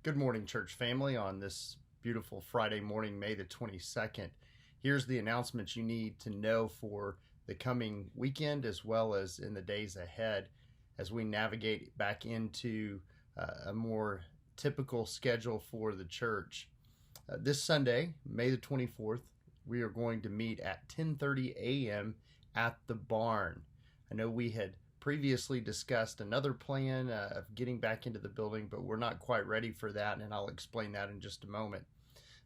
Good morning, church family, on this beautiful Friday morning, May the 22nd. Here's the announcements you need to know for the coming weekend as well as in the days ahead as we navigate back into a more typical schedule for the church. This Sunday, May the 24th, we are going to meet at 10:30 a.m. at the barn. I know we had previously discussed another plan of getting back into the building, but we're not quite ready for that, and I'll explain that in just a moment.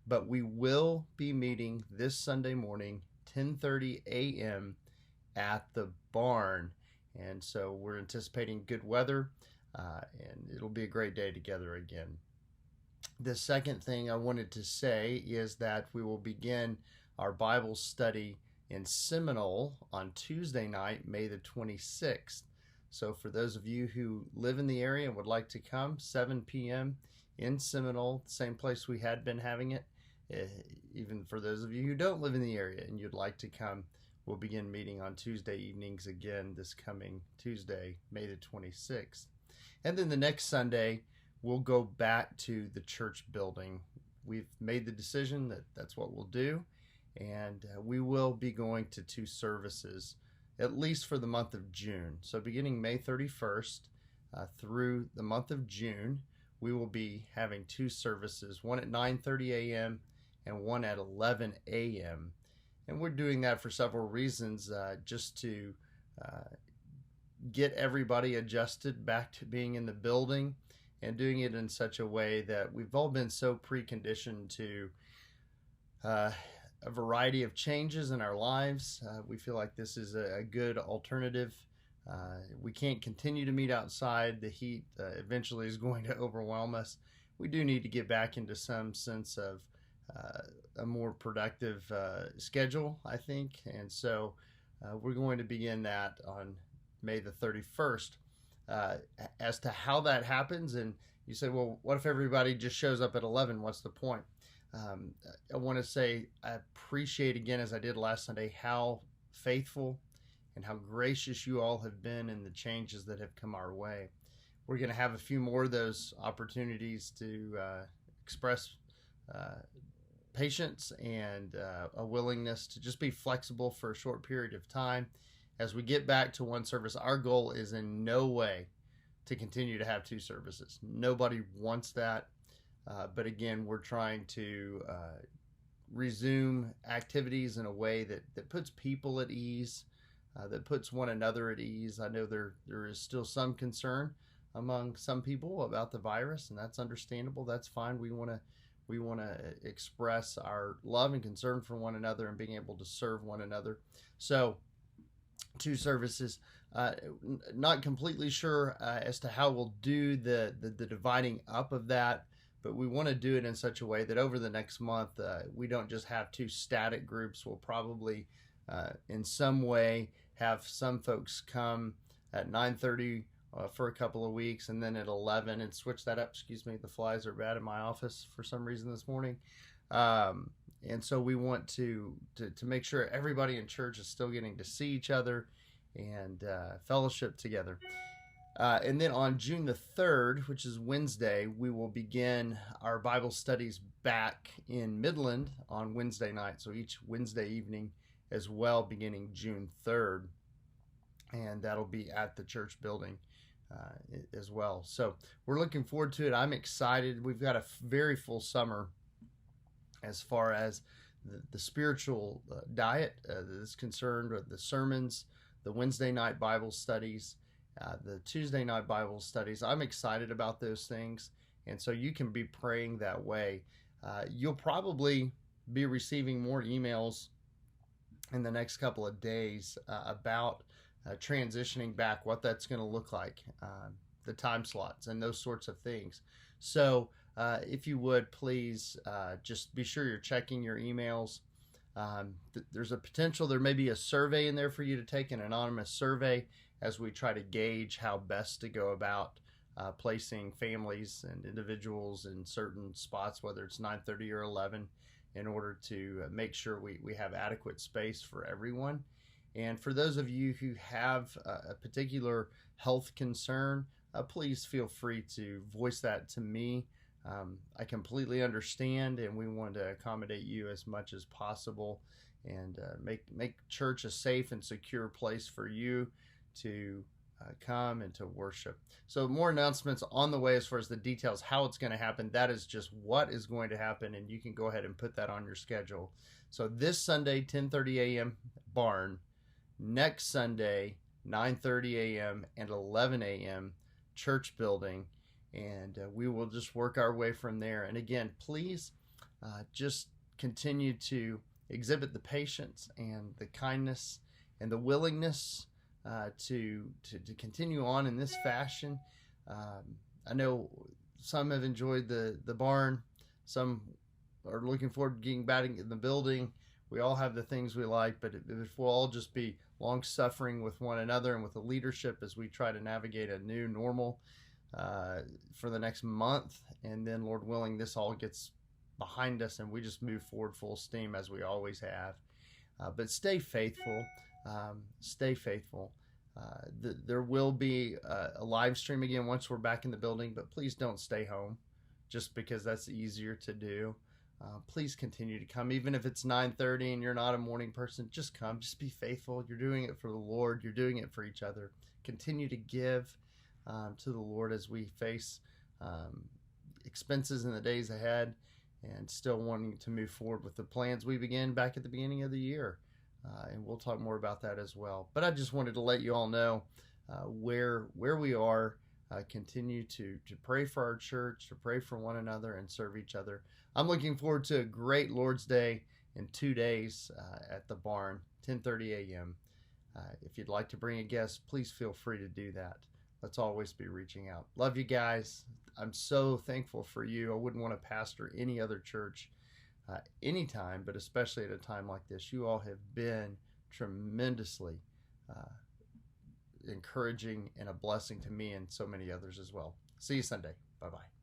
But we will be meeting this Sunday morning, 10:30 a.m. at the barn, and so we're anticipating good weather, and it'll be a great day together again. The second thing I wanted to say is that we will begin our Bible study in Seminole on Tuesday night, May the 26th. So for those of you who live in the area and would like to come, 7 p.m. in Seminole, same place we had been having it. Even for those of you who don't live in the area and you'd like to come, we'll begin meeting on Tuesday evenings again this coming Tuesday, May the 26th. And then the next Sunday, we'll go back to the church building. We've made the decision that that's what we'll do, and we will be going to 2 services at least for the month of June. So beginning May 31st through the month of June, we will be having 2 services, one at 9:30 a.m. and one at 11 a.m. And we're doing that for several reasons, just to get everybody adjusted back to being in the building and doing it in such a way that we've all been so preconditioned to a variety of changes in our lives. We feel like this is a good alternative. We can't continue to meet outside. The heat eventually is going to overwhelm us. We do need to get back into some sense of a more productive schedule, I think. And so we're going to begin that on May the 31st. As to how that happens, and you say, well, what if everybody just shows up at 11? What's the point? I want to say I appreciate again, as I did last Sunday, how faithful and how gracious you all have been in the changes that have come our way. We're going to have a few more of those opportunities to express patience and a willingness to just be flexible for a short period of time. As we get back to 1 service, our goal is in no way to continue to have 2 services. Nobody wants that. But again, we're trying to resume activities in a way that puts people at ease, that puts one another at ease. I know there is still some concern among some people about the virus, and that's understandable. That's fine. We want to express our love and concern for one another and being able to serve one another. So 2 services. Not completely sure as to how we'll do the dividing up of that. But we want to do it in such a way that over the next month, we don't just have 2 static groups. We'll probably, in some way, have some folks come at 9:30 for a couple of weeks, and then at 11, and switch that up. Excuse me, the flies are bad in my office for some reason this morning. And so we want to make sure everybody in church is still getting to see each other and fellowship together. And then on June the 3rd, which is Wednesday, we will begin our Bible studies back in Midland on Wednesday night. So each Wednesday evening as well, beginning June 3rd. And that'll be at the church building as well. So we're looking forward to it. I'm excited. We've got a very full summer as far as the spiritual diet that is concerned, or the sermons, the Wednesday night Bible studies, the Tuesday night Bible studies. I'm excited about those things, and so you can be praying that way. You'll probably be receiving more emails in the next couple of days about transitioning back, what that's going to look like, the time slots, and those sorts of things. So if you would, please just be sure you're checking your emails. There's a potential there may be a survey in there for you to take, an anonymous survey, as we try to gauge how best to go about placing families and individuals in certain spots, whether it's 9:30 or 11, in order to make sure we have adequate space for everyone. And for those of you who have a particular health concern, please feel free to voice that to me I completely understand, and we want to accommodate you as much as possible, and make church a safe and secure place for you to come and to worship. So more announcements on the way as far as the details, how it's going to happen. That is just what is going to happen, and you can go ahead and put that on your schedule. So this Sunday, 10:30 a.m. barn. Next Sunday, 9:30 a.m. and 11 a.m. church building, and we will just work our way from there. And again, please just continue to exhibit the patience and the kindness and the willingness to continue on in this fashion. I know some have enjoyed the barn, some are looking forward to getting back in the building. We all have the things we like, but if we'll all just be long suffering with one another and with the leadership as we try to navigate a new normal for the next month, and then Lord willing, this all gets behind us and we just move forward full steam as we always have. But stay faithful. Stay faithful. There will be a live stream again once we're back in the building, but please don't stay home just because that's easier to do. Please continue to come, even if it's 9:30 and you're not a morning person. Just come. Just be faithful. You're doing it for the Lord. You're doing it for each other. Continue to give to the Lord as we face expenses in the days ahead, and still wanting to move forward with the plans we began back at the beginning of the year. And we'll talk more about that as well. But I just wanted to let you all know where we are. Continue to pray for our church, to pray for one another, and serve each other. I'm looking forward to a great Lord's Day in 2 days at the barn, 10:30 a.m. If you'd like to bring a guest, please feel free to do that. Let's always be reaching out. Love you guys. I'm so thankful for you. I wouldn't want to pastor any other church anytime, but especially at a time like this. You all have been tremendously encouraging and a blessing to me and so many others as well. See you Sunday. Bye-bye.